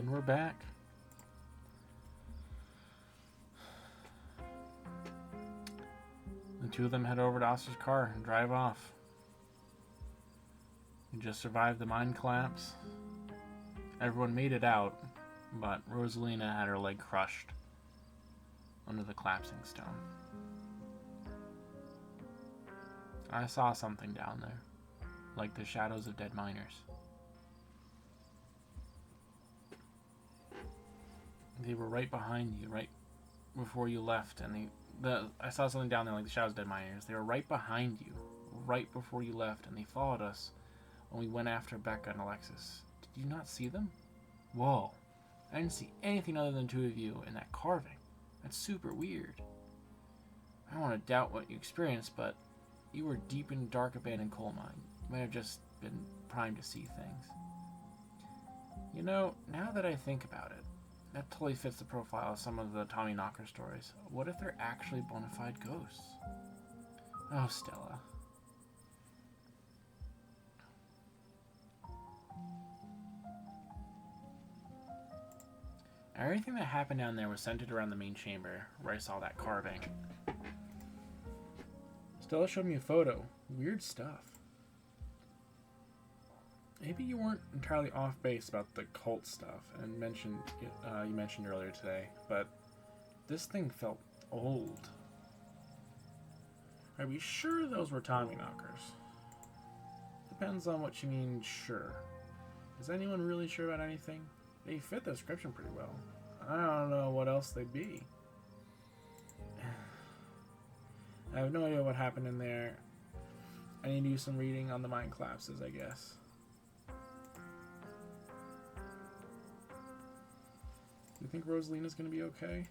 And we're back. The two of them head over to Oscar's car and drive off. You just survived the mine collapse. Everyone made it out, but Rosalina had her leg crushed under the collapsing stone. I saw something down there, like the shadows of dead miners. They were right behind you, right before you left, and I saw something down there like the shadows of dead miners. They were right behind you, right before you left, and they followed us when we went after Becca and Alexis. Did you not see them? Whoa. I didn't see anything other than two of you in that carving. That's super weird. I don't want to doubt what you experienced, but you were deep in a dark abandoned coal mine. You might have just been primed to see things. You know, now that I think about it, that totally fits the profile of some of the Tommy Knocker stories. What if they're actually bona fide ghosts? Oh, Stella. Everything that happened down there was centered around the main chamber, where I saw that carving. Stella showed me a photo. Weird stuff. Maybe you weren't entirely off base about the cult stuff, and you mentioned earlier today, but this thing felt old. Are we sure those were Tommy knockers? Depends on what you mean, sure. Is anyone really sure about anything? They fit the description pretty well. I don't know what else they'd be. I have no idea what happened in there. I need to do some reading on the mine collapses, I guess. Do you think Rosalina's going to be okay?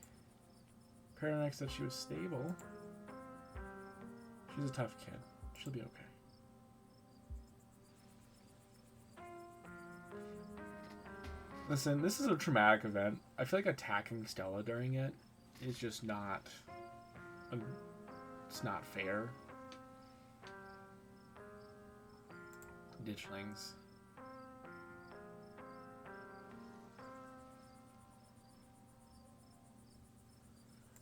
Paranex said she was stable. She's a tough kid. She'll be okay. Listen, this is a traumatic event. I feel like attacking Stella during it is just not... It's not fair. Ditchlings.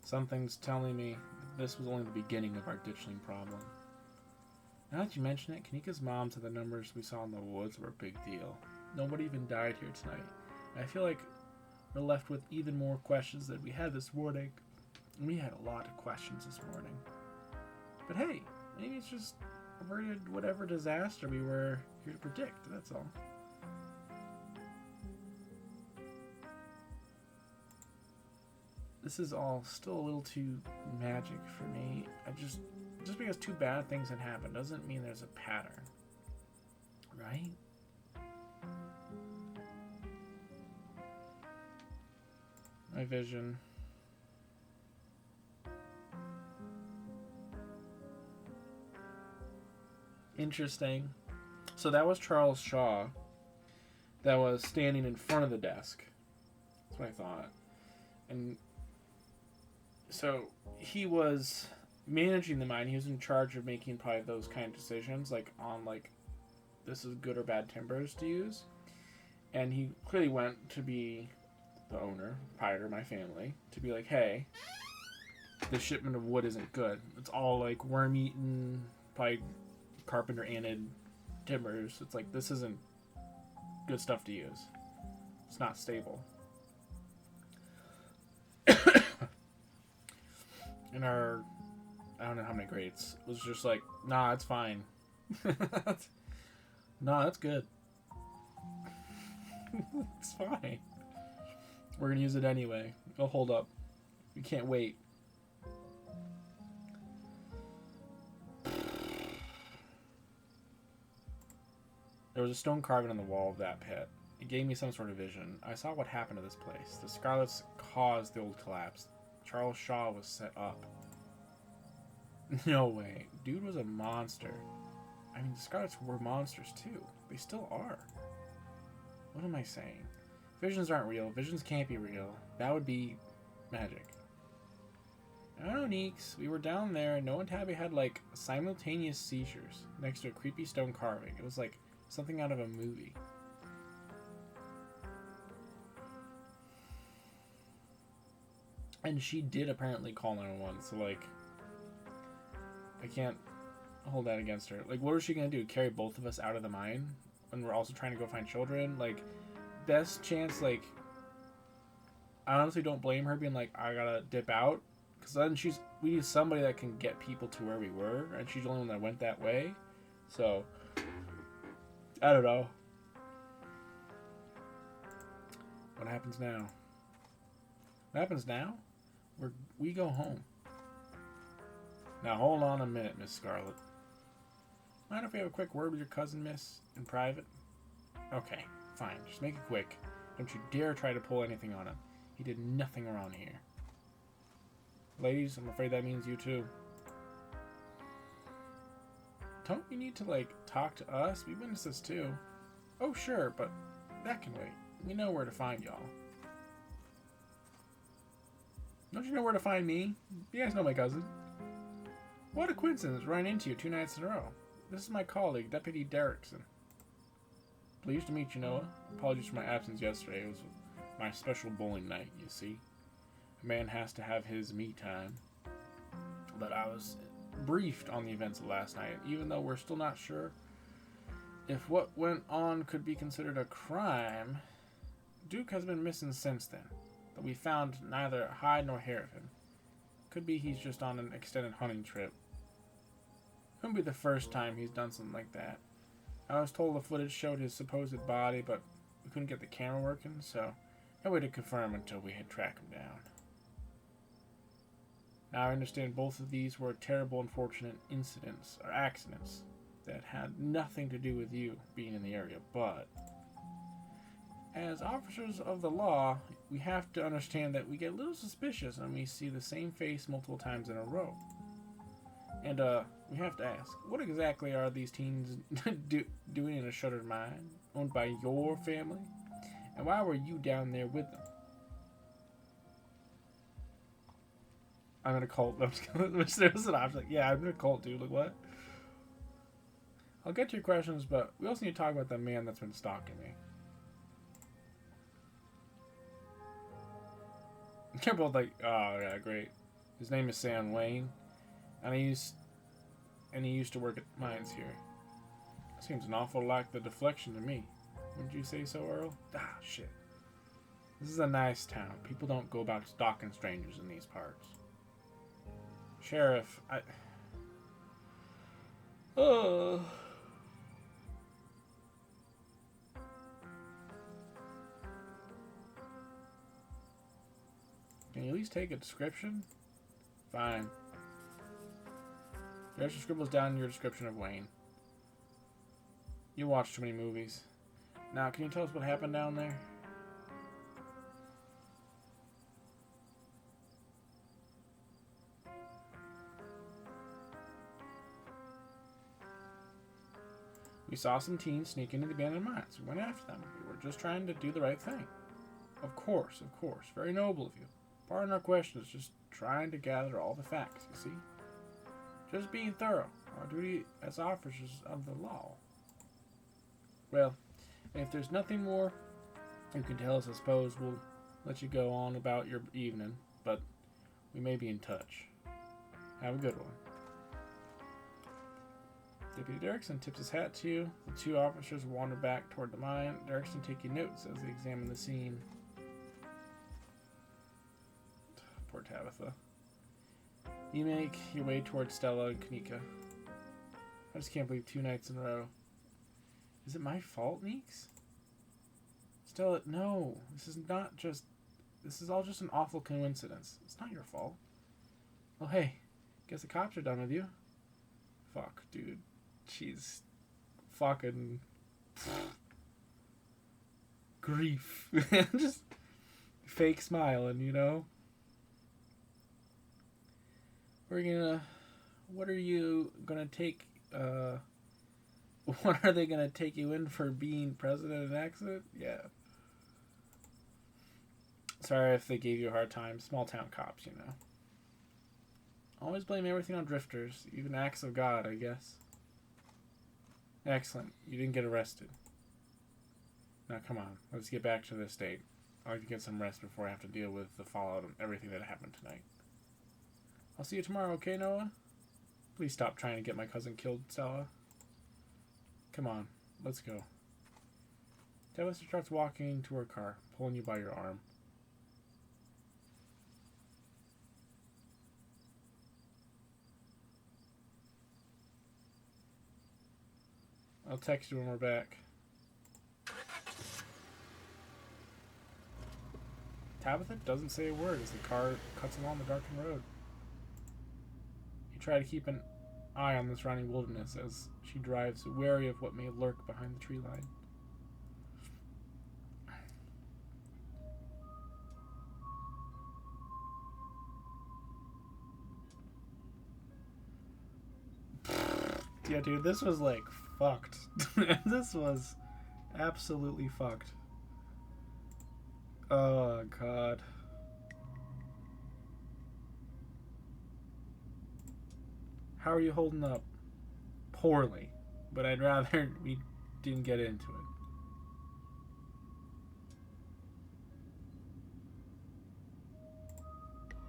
Something's telling me that this was only the beginning of our ditchling problem. Now that you mention it, Kanika's mom said the numbers we saw in the woods were a big deal. Nobody even died here tonight. I feel like we're left with even more questions than we had this morning. We had a lot of questions this morning. But hey, maybe it's just averted whatever disaster we were here to predict, that's all. This is all still a little too magic for me. Just because two bad things had happened doesn't mean there's a pattern. Right? My vision. Interesting. So that was Charles Shaw that was standing in front of the desk. That's what I thought. And so he was managing the mine. He was in charge of making probably those kind of decisions, like on like this is good or bad timbers to use. And he clearly went to be the owner, proprietor, my family, to be like, hey, this shipment of wood isn't good. It's all like worm-eaten, probably carpenter-anted timbers. It's like, this isn't good stuff to use. It's not stable. And our, I don't know how many grades, was just like, nah, it's fine. Nah, that's good. It's fine. We're gonna use it anyway. It'll hold up. We can't wait. There was a stone carving on the wall of that pit. It gave me some sort of vision. I saw what happened to this place. The Scarlets caused the old collapse. Charles Shaw was set up. No way. Dude was a monster. I mean, the Scarlets were monsters too. They still are. What am I saying? Visions aren't real. Visions can't be real. That would be magic. I don't know, Neeks. We were down there and Noah and Tabby had like simultaneous seizures next to a creepy stone carving. It was like something out of a movie. And she did apparently call 911, so, like, I can't hold that against her. Like, what was she gonna do? Carry both of us out of the mine when we're also trying to go find children? Like, best chance, like, I honestly don't blame her being like, I gotta dip out. Because then we need somebody that can get people to where we were, and she's the only one that went that way. So, I don't know. What happens now? What happens now? We go home. Now, hold on a minute, Miss Scarlet. Mind if we have a quick word with your cousin, miss? In private? Okay, fine. Just make it quick. Don't you dare try to pull anything on him. He did nothing around here. Ladies, I'm afraid that means you too. Don't you need to, like, talk to us? We witnessed this too. Oh, sure, but that can wait. We know where to find y'all. Don't you know where to find me? You guys know my cousin. What a coincidence, running into you 2 nights in a row. This is my colleague, Deputy Derrickson. Pleased to meet you, Noah. Apologies for my absence yesterday. It was my special bowling night, you see. A man has to have his me time. But I was briefed on the events of last night, even though we're still not sure if what went on could be considered a crime. Duke has been missing since then, but we found neither hide nor hair of him. Could be he's just on an extended hunting trip. Couldn't be the first time he's done something like that. I was told the footage showed his supposed body, but we couldn't get the camera working, so no way to confirm until we had tracked him down. Now I understand both of these were terrible, unfortunate incidents, or accidents, that had nothing to do with you being in the area, but as officers of the law, we have to understand that we get a little suspicious when we see the same face multiple times in a row. And, we have to ask, what exactly are these teens doing in a shuttered mine, owned by your family? And why were you down there with them? I'm in a cult. I'm just gonna, there's an option. Like, yeah, I'm in a cult, dude. Like, what? I'll get to your questions, but we also need to talk about the man that's been stalking me. They're both like, oh yeah, great. His name is Sam Wayne, and he used to work at mines here. Seems an awful like the deflection to me. Wouldn't you say so, Earl? Ah, shit. This is a nice town. People don't go about stalking strangers in these parts. Sheriff, oh. Can you at least take a description? Fine. There's your scribbles down in your description of Wayne. You watch too many movies. Now, can you tell us what happened down there? We saw some teens sneak into the abandoned mines. We went after them. We were just trying to do the right thing. Of course. Very noble of you. Pardon our questions, just trying to gather all the facts, you see? Just being thorough. Our duty as officers of the law. Well, if there's nothing more you can tell us, I suppose we'll let you go on about your evening, but we may be in touch. Have a good one. Deputy Derrickson tips his hat to you. The 2 officers wander back toward the mine. Derrickson taking notes as they examine the scene. Poor Tabitha. You make your way towards Stella and Kanika. I just can't believe 2 nights in a row. Is it my fault, Neeks? Stella, no. This is all just an awful coincidence. It's not your fault. Well, hey. Guess the cops are done with you. Fuck, dude. She's fucking grief. Just fake smiling, you know? What are you gonna take, what are they gonna take you in for being president in an accident? Yeah. Sorry if they gave you a hard time. Small town cops, you know. Always blame everything on drifters, even acts of God, I guess. Excellent. You didn't get arrested. Now come on, let's get back to this date. I like to get some rest before I have to deal with the fallout of everything that happened tonight. I'll see you tomorrow, okay, Noah? Please stop trying to get my cousin killed, Stella. Come on, let's go. Tabitha starts walking to her car, pulling you by your arm. I'll text you when we're back. Tabitha doesn't say a word as the car cuts along the darkened road. You try to keep an eye on the surrounding wilderness as she drives, wary of what may lurk behind the tree line. Yeah, dude, this was like fucked. This was absolutely fucked. Oh, God. How are you holding up? Poorly. But I'd rather we didn't get into it.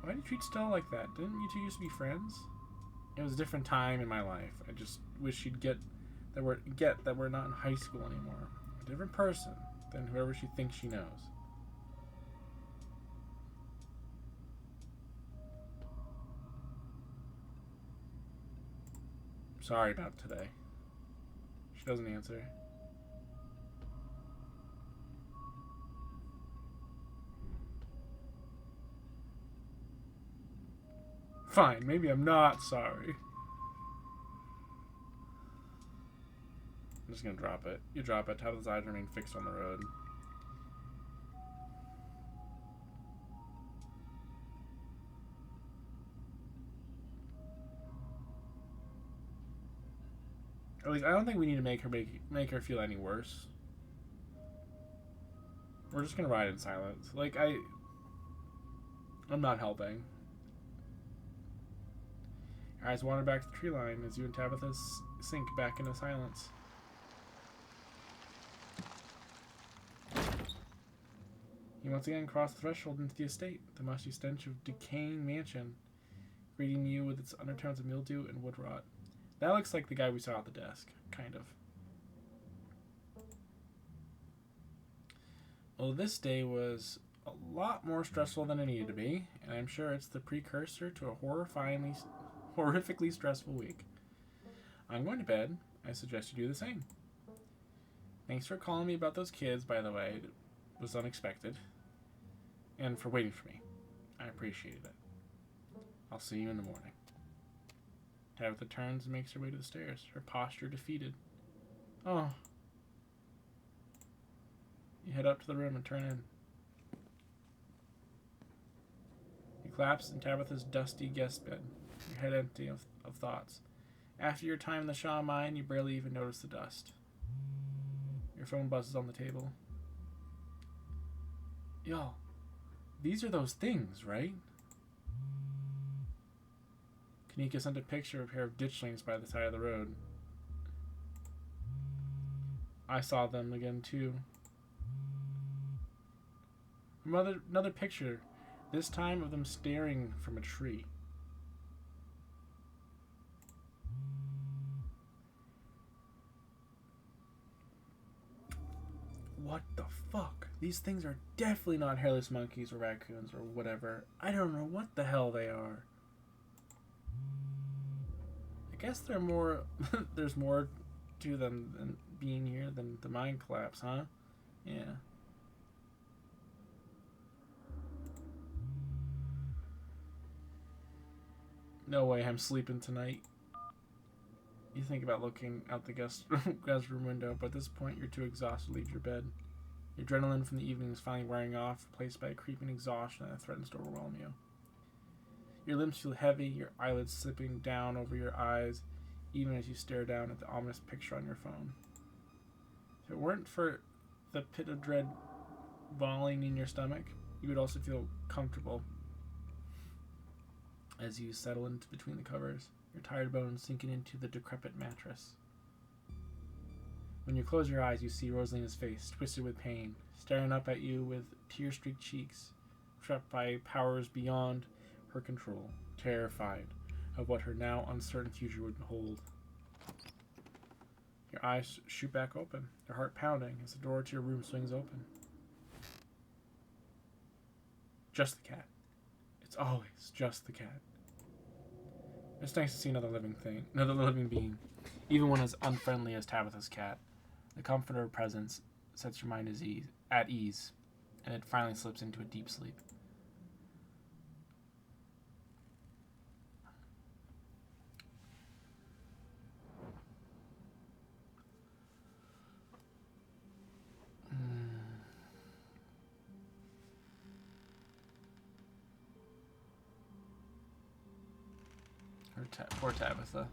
Why did you treat Stella like that? Didn't you two used to be friends? It was a different time in my life. I just wish she'd get that we're not in high school anymore. A different person than whoever she thinks she knows. Sorry about today. She doesn't answer. Fine, maybe I'm not sorry. I'm just gonna drop it. You drop it. Tabitha's eyes remain fixed on the road. At least I don't think we need to make her feel any worse. We're just gonna ride in silence. Like I'm not helping. Your eyes wander back to the tree line as you and Tabitha sink back into silence. You once again cross the threshold into the estate, the musty stench of decaying mansion, greeting you with its undertones of mildew and wood rot. That looks like the guy we saw at the desk, kind of. Well, this day was a lot more stressful than it needed to be, and I'm sure it's the precursor to a horrifically stressful week. I'm going to bed. I suggest you do the same. Thanks for calling me about those kids, by the way. It was unexpected. And for waiting for me. I appreciated it. I'll see you in the morning. Tabitha turns and makes her way to the stairs, her posture defeated. Oh. You head up to the room and turn in. You collapse in Tabitha's dusty guest bed, your head empty of thoughts. After your time in the Shaw mine, you barely even notice the dust. Your phone buzzes on the table. Y'all, these are those things, right? Kanika sent a picture of a pair of ditchlings by the side of the road. I saw them again, too. Another picture, this time of them staring from a tree. What the fuck? These things are definitely not hairless monkeys or raccoons or whatever. I don't know what the hell they are. I guess they're more there's more to them than being here than the mine collapse, huh? Yeah. No way I'm sleeping tonight. You think about looking out the guest room window, but at this point you're too exhausted to leave your bed. Your adrenaline from the evening is finally wearing off, replaced by a creeping exhaustion that threatens to overwhelm you. Your limbs feel heavy, your eyelids slipping down over your eyes, even as you stare down at the ominous picture on your phone. If it weren't for the pit of dread falling in your stomach, you would also feel comfortable as you settle into between the covers, your tired bones sinking into the decrepit mattress. When you close your eyes, you see Rosalina's face, twisted with pain, staring up at you with tear-streaked cheeks, trapped by powers beyond her control, terrified of what her now uncertain future would hold. Your eyes shoot back open, your heart pounding as the door to your room swings open. Just the cat. It's always just the cat. It's nice to see another living being, even one as unfriendly as Tabitha's cat. The comfort of her presence sets your mind at ease, and it finally slips into a deep sleep. Poor Tabitha.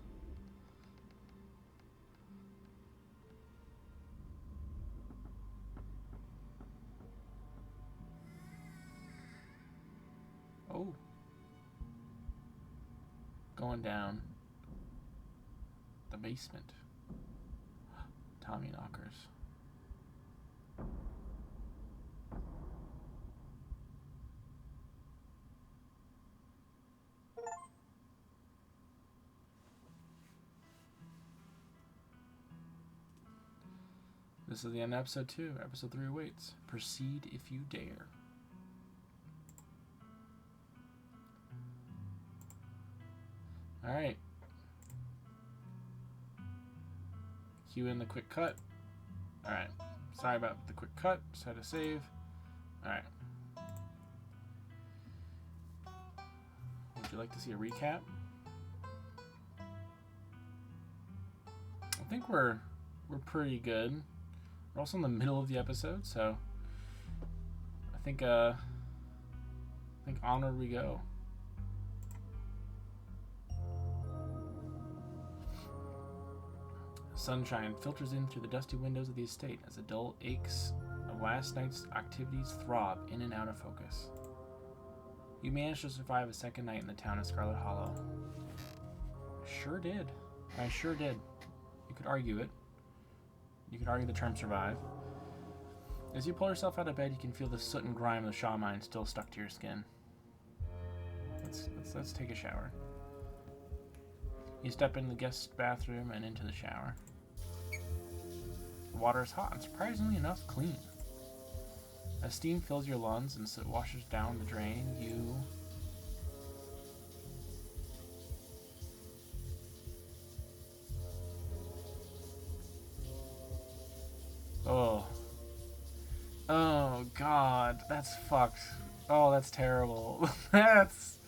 Oh. Going down the basement. Tommy knockers. This is the end of episode 2. Episode 3 awaits. Proceed if you dare. Alright. Cue in the quick cut. Alright. Sorry about the quick cut. Just had to save. Alright. Would you like to see a recap? I think we're pretty good. We're also in the middle of the episode, so I think onward we go. Sunshine filters in through the dusty windows of the estate as the dull aches of last night's activities throb in and out of focus. You managed to survive a second night in the town of Scarlet Hollow. Sure did. I sure did. You could argue it. You could argue the term survive. As you pull yourself out of bed, you can feel the soot and grime of the Shaw mine still stuck to your skin. Let's take a shower. You step in the guest bathroom and into the shower. The water is hot and surprisingly enough clean. As steam fills your lungs and soot washes down the drain, you Oh God, that's fucked. Oh, that's terrible. That's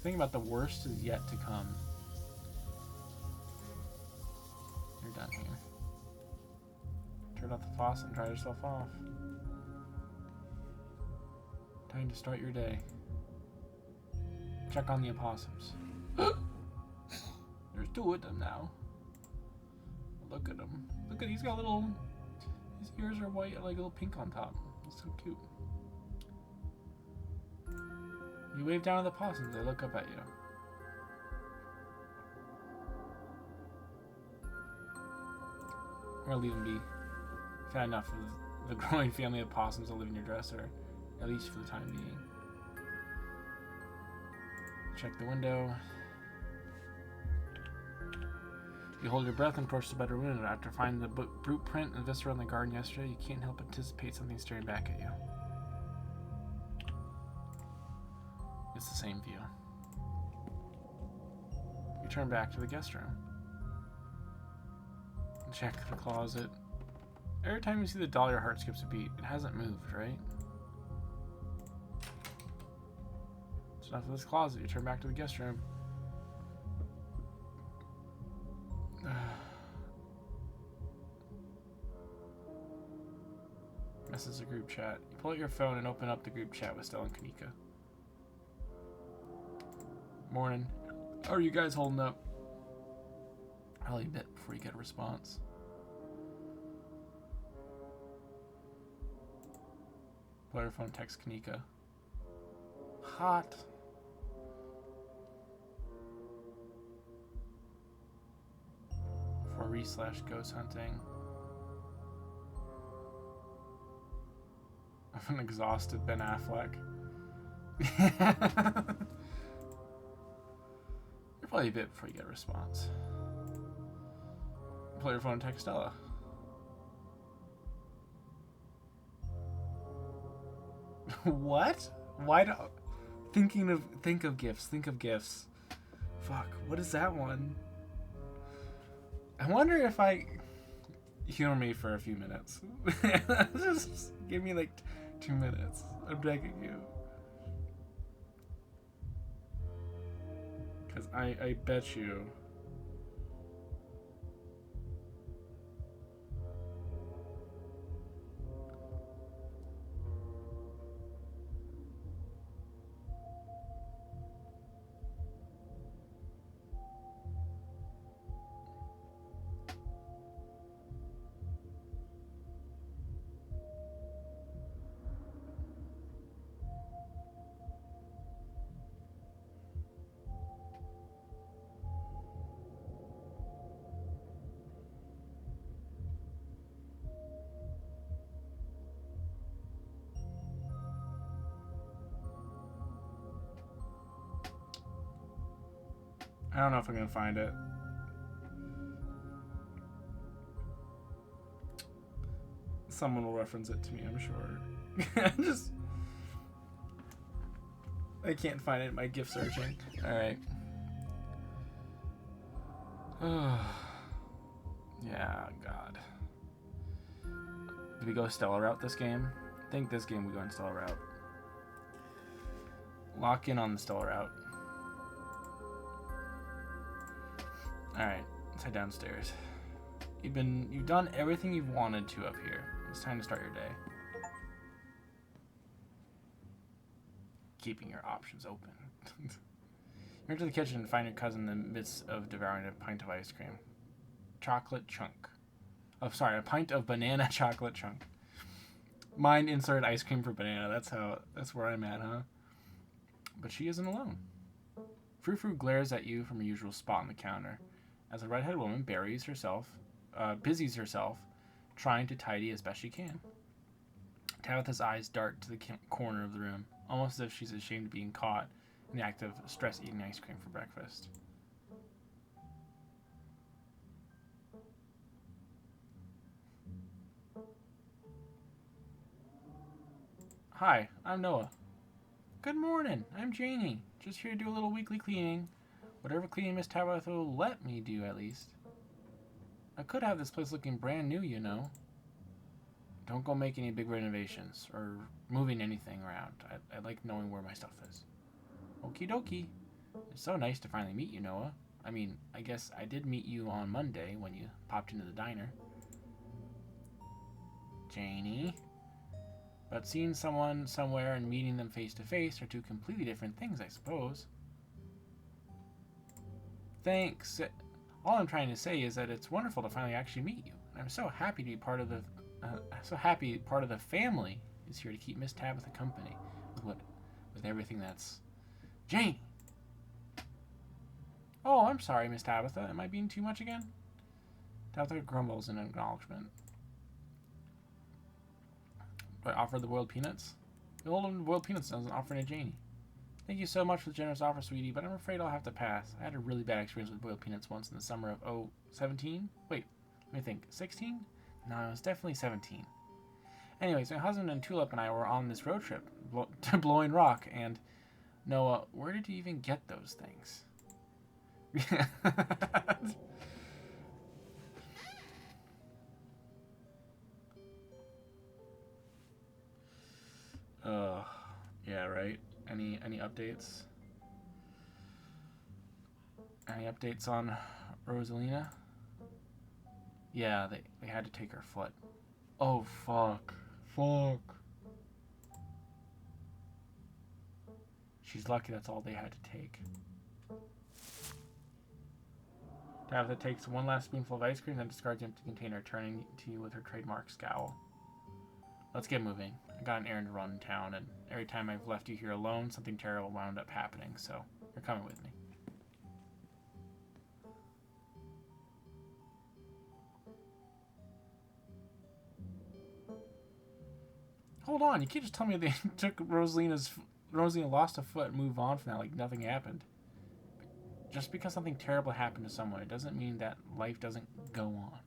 Think about the worst is yet to come. You're done here. Turn off the faucet and dry yourself off. Time to start your day. Check on the opossums. There's 2 of them now. Look at him. Look at, he's got little, his ears are white, like a little pink on top. It's so cute. You wave down at the possums, they look up at you. We're gonna leave them be. You've had enough of the growing family of possums that live in your dresser, at least for the time being. Check the window. You hold your breath and approach the bedroom window. After finding the brute print and viscera in the garden yesterday, you can't help but anticipate something staring back at you. It's the same view. You turn back to the guest room. Check the closet. Every time you see the doll, your heart skips a beat. It hasn't moved, right? It's enough of this closet. You turn back to the guest room. This is a group chat. You pull out your phone and open up the group chat with Stella and Kanika. Morning. How are you guys holding up? Probably a bit before you get a response. Player phone text Kanika. Hot. For /ghost hunting. I'm an exhausted Ben Affleck. You're probably a bit before you get a response. Player phone text Stella. What? Why do... Think of gifts. Think of gifts. Fuck, what is that one? I wonder if I... Humor me for a few minutes. Just give me like 2 minutes. I'm begging you. Because I bet you... I don't know if I'm gonna find it. Someone will reference it to me, I'm sure. I can't find it in my gift searching. Alright. Yeah, God. Did we go Stella route this game? I think this game we go in Stella route. Lock in on the Stella route. Alright, let's head downstairs. You've done everything you've wanted to up here. It's time to start your day. Keeping your options open. You enter the kitchen and find your cousin in the midst of devouring a pint of ice cream. Chocolate chunk. Oh, sorry, a pint of banana chocolate chunk. Mine insert ice cream for banana. That's where I'm at, huh? But she isn't alone. Frou Frou glares at you from her usual spot on the counter as a redheaded woman busies herself trying to tidy as best she can. Tabitha's eyes dart to the corner of the room, almost as if she's ashamed of being caught in the act of stress eating ice cream for breakfast. Hi, I'm Noah. Good morning, I'm Janie. Just here to do a little weekly cleaning. Whatever cleaning Miss Tabitha will let me do, at least. I could have this place looking brand new, you know. Don't go make any big renovations or moving anything around. I like knowing where my stuff is. Okie dokie. It's so nice to finally meet you, Noah. I mean, I guess I did meet you on Monday when you popped into the diner. Janie. But seeing someone somewhere and meeting them face to face are two completely different things, I suppose. Thanks. All I'm trying to say is that it's wonderful to finally actually meet you. And I'm so happy to be part of the family is here to keep Miss Tabitha company with everything that's Jane. Oh, I'm sorry, Miss Tabitha. Am I being too much again? Tabitha grumbles in acknowledgement. Do I offer the boiled peanuts? The old boiled peanuts doesn't offer to Janie. Thank you so much for the generous offer, sweetie, but I'm afraid I'll have to pass. I had a really bad experience with boiled peanuts once in the summer of 17? Wait, let me think. 16? No, it was definitely 17. Anyways, my husband and Tulip and I were on this road trip to Blowing Rock, and Noah, where did you even get those things? Yeah, right. Any updates? Any updates on Rosalina? Yeah, they had to take her foot. Oh, fuck. Fuck. She's lucky that's all they had to take. Tabitha takes one last spoonful of ice cream, then discards the empty container, turning to you with her trademark scowl. Let's get moving. I got an errand to run in town, and every time I've left you here alone, something terrible wound up happening, so you're coming with me. Hold on, you can't just tell me they took Rosalina lost a foot and move on from that like nothing happened. Just because something terrible happened to someone, it doesn't mean that life doesn't go on.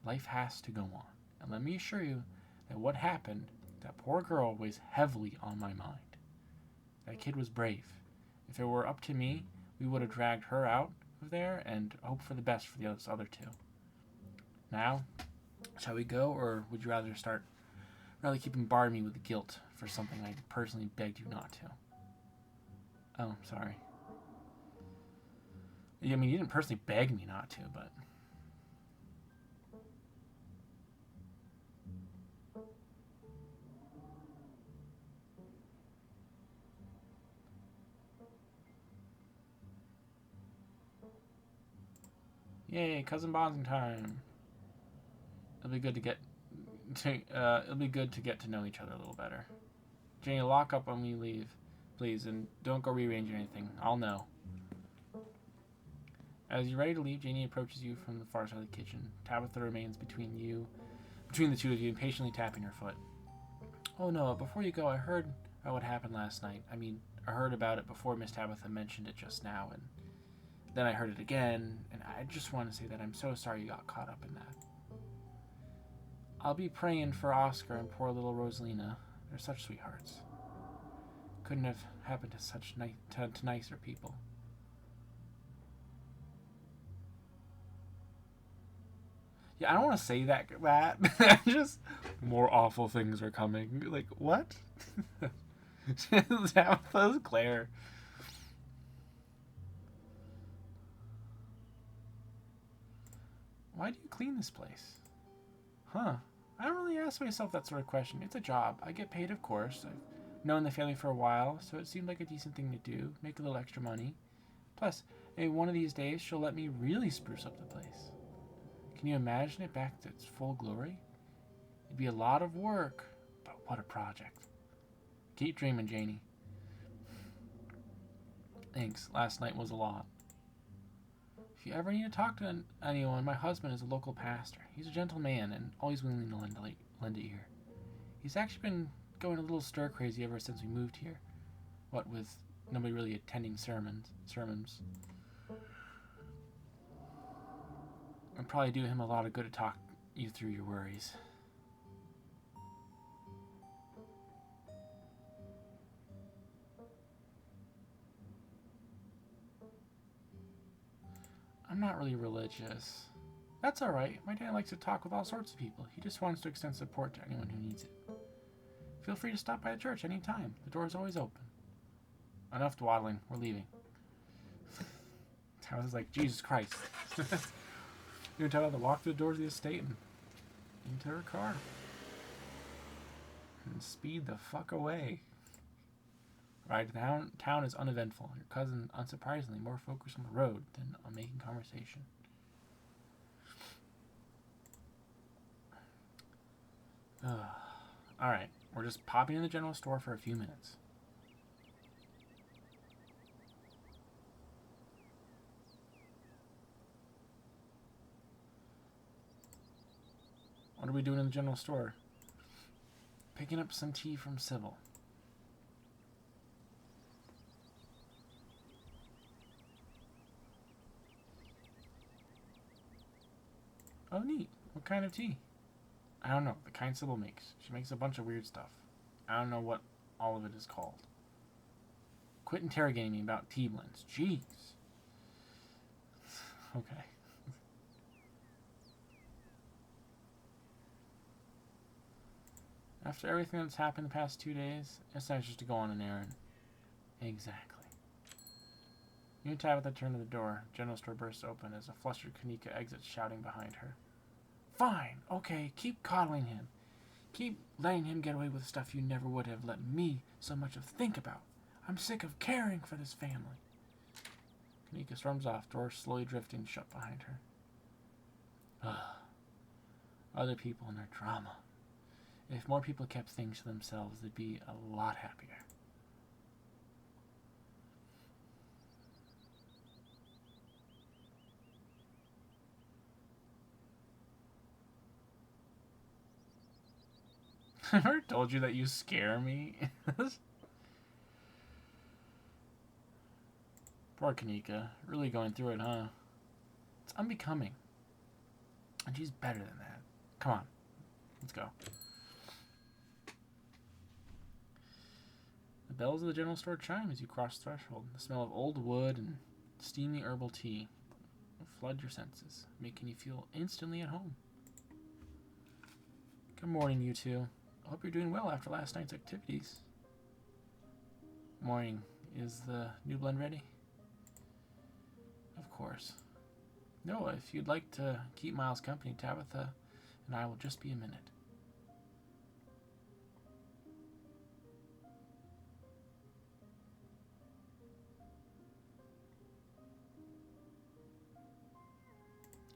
Life has to go on. And let me assure you that what happened, that poor girl, weighs heavily on my mind. That kid was brave. If it were up to me, we would have dragged her out of there and hoped for the best for the other two. Now, shall we go, or would you rather keep bombarding me with guilt for something I personally begged you not to? Oh, sorry. I mean, you didn't personally beg me not to, but... Yay, cousin bonding time. It'll be good to get to know each other a little better. Janie, lock up when we leave, please, and don't go rearranging anything. I'll know. As you're ready to leave, Janie approaches you from the far side of the kitchen. Tabitha remains between the two of you, impatiently tapping her foot. Oh no, before you go, I heard about what happened last night. I mean, I heard about it before Miss Tabitha mentioned it just now, and then I heard it again, and I just want to say that I'm so sorry you got caught up in that. I'll be praying for Oscar and poor little Rosalina. They're such sweethearts. Couldn't have happened to such to nicer people. Yeah, I don't want to say that. Just more awful things are coming. Like, what? Tabitha's glare. Why do you clean this place? Huh. I don't really ask myself that sort of question. It's a job. I get paid, of course. I've known the family for a while, so it seemed like a decent thing to do. Make a little extra money. Plus, maybe one of these days she'll let me really spruce up the place. Can you imagine it back to its full glory? It'd be a lot of work, but what a project. Keep dreaming, Janie. Thanks. Last night was a lot. If you ever need to talk to anyone, my husband is a local pastor. He's a gentle man and always willing to lend a ear. He's actually been going a little stir crazy ever since we moved here. What with nobody really attending sermons. It'd probably do him a lot of good to talk you through your worries. I'm not really religious. That's alright. My dad likes to talk with all sorts of people. He just wants to extend support to anyone who needs it. Feel free to stop by the church anytime. The door is always open. Enough dawdling. We're leaving. I was like, Jesus Christ. You're going to tell her to walk through the doors of the estate and into her car. And speed the fuck away. Ride to town is uneventful. Your cousin, unsurprisingly, more focused on the road than on making conversation. Alright, we're just popping in the general store for a few minutes. What are we doing in the general store? Picking up some tea from Sybil. Oh, neat. What kind of tea? I don't know. The kind Sybil makes. She makes a bunch of weird stuff. I don't know what all of it is called. Quit interrogating me about tea blends. Jeez. Okay. After everything that's happened the past 2 days, it's nice just to go on an errand. Exactly. You and Tabitha turn to the door. General store bursts open as a flustered Kanika exits, shouting behind her. Fine, okay, keep coddling him. Keep letting him get away with stuff you never would have let me so much of think about. I'm sick of caring for this family. Kanika storms off, doors slowly drifting shut behind her. Other people and their drama. If more people kept things to themselves, they'd be a lot happier. I never told you that you scare me. Poor Kanika. Really going through it, huh? It's unbecoming. And she's better than that. Come on. Let's go. The bells of the general store chime as you cross the threshold. The smell of old wood and steamy herbal tea will flood your senses, making you feel instantly at home. Good morning, you two. I hope you're doing well after last night's activities. Morning. Is the new blend ready? Of course. No, if you'd like to keep Miles company, Tabitha and I will just be a minute.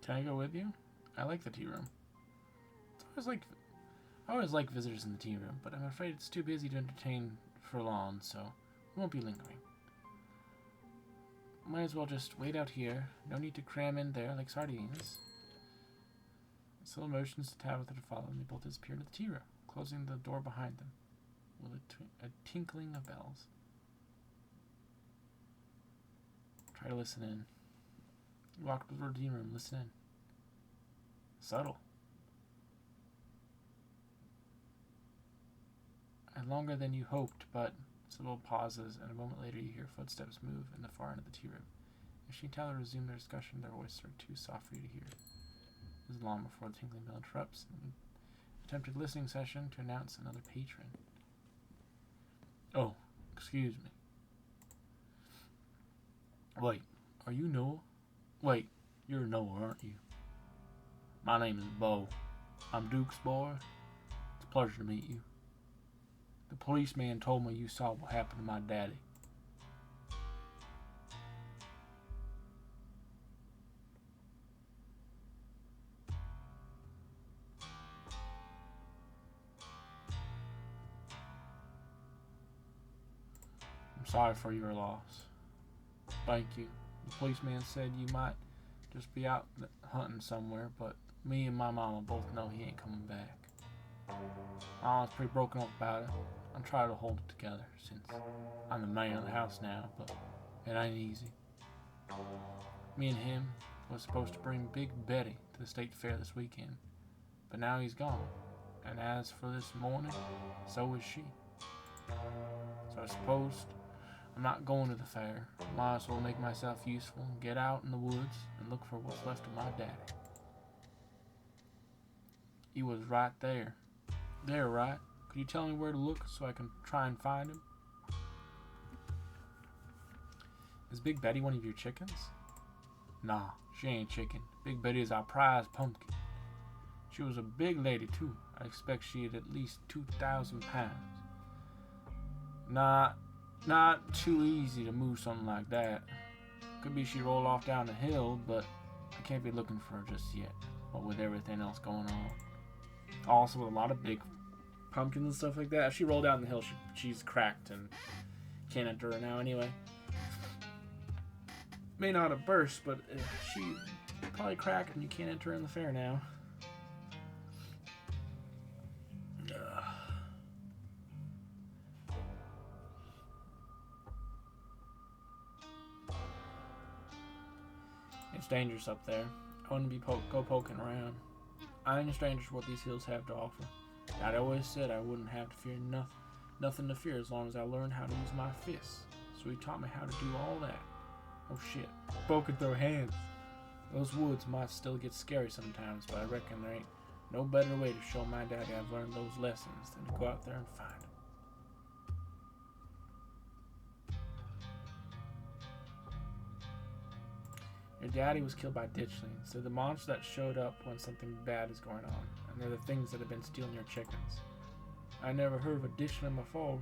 Can I go with you? I like the tea room. I always like visitors in the tea room, but I'm afraid it's too busy to entertain for long, so we won't be lingering. Might as well just wait out here. No need to cram in there like sardines. Syl motions to Tabitha to follow, and they both disappear into the tea room, closing the door behind them with a tinkling of bells. Try to listen in. You walk to the tea room, listen in. Subtle. And longer than you hoped, but Sybil pauses, and a moment later you hear footsteps move in the far end of the tea room. As she and Tyler resume their discussion, their voices are too soft for you to hear. It is long before the tinkling bell interrupts an attempted listening session to announce another patron. Oh, excuse me. Wait, are you Noah? Wait, you're Noah, aren't you? My name is Bo. I'm Duke's boy. It's a pleasure to meet you. The policeman told me you saw what happened to my daddy. I'm sorry for your loss. Thank you. The policeman said you might just be out hunting somewhere, but me and my mama both know he ain't coming back. My mama's pretty broken up about it. I'm trying to hold it together since I'm the man of the house now, but it ain't easy. Me and him was supposed to bring Big Betty to the state fair this weekend, but now he's gone. And as for this morning, so is she. So I suppose I'm not going to the fair. Might as well make myself useful and get out in the woods and look for what's left of my daddy. He was right there. There, right? Could you tell me where to look so I can try and find him? Is Big Betty one of your chickens? Nah, she ain't chicken. Big Betty is our prize pumpkin. She was a big lady, too. I expect she had at least 2,000 pounds. Not too easy to move something like that. Could be she rolled off down the hill, but I can't be looking for her just yet. What with everything else going on. Also, with a lot of big pumpkins and stuff like that. If she rolled down the hill, she's cracked and can't enter her now anyway. May not have burst, but she probably cracked and you can't enter her in the fair now. It's dangerous up there. I wouldn't be go poking around. I ain't a stranger to what these hills have to offer. Dad always said I wouldn't have to fear nothing to fear as long as I learned how to use my fists. So he taught me how to do all that. Oh shit, poking through hands. Those woods might still get scary sometimes, but I reckon there ain't no better way to show my daddy I've learned those lessons than to go out there and find him. Your daddy was killed by ditchlings. They're the monsters that showed up when something bad is going on, and they're the things that have been stealing your chickens. I never heard of a ditchling before.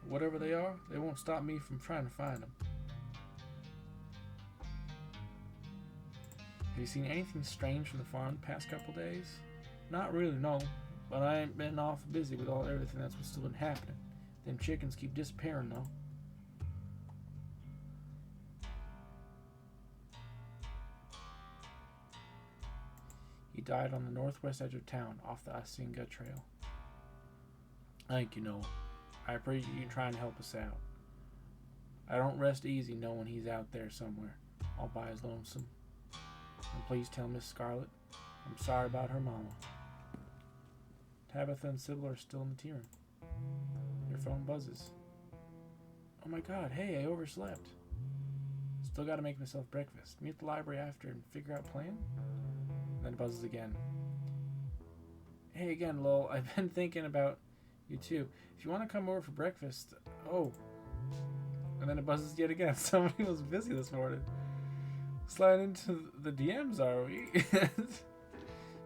Whatever they are, they won't stop me from trying to find them. Have you seen anything strange from the farm the past couple days? Not really, no. But I ain't been awful busy with everything that's still been happening. Them chickens keep disappearing, though. He died on the northwest edge of town, off the Asinga Trail. Thank you, Noah. I appreciate you trying to help us out. I don't rest easy knowing he's out there somewhere, all by his lonesome. And please tell Miss Scarlet I'm sorry about her mama. Tabitha and Sybil are still in the tea room. Their phone buzzes. Oh my god, hey, I overslept. Still gotta make myself breakfast. Meet at the library after and figure out plan? Then it buzzes again. Hey again, lol, I've been thinking about you too. If you want to come over for breakfast, oh. And then it buzzes yet again. Somebody was busy this morning. Slide into the DMs, are we?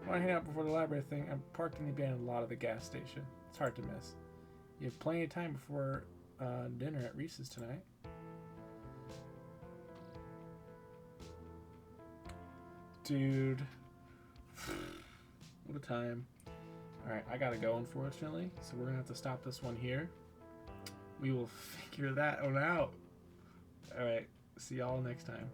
Want to hang out before the library thing? I'm parked in the abandoned lot of the gas station. It's hard to miss. You have plenty of time before dinner at Reese's tonight. Dude. What a time. Alright, I gotta go, unfortunately. So we're gonna have to stop this one here. We will figure that one out. Alright, see y'all next time.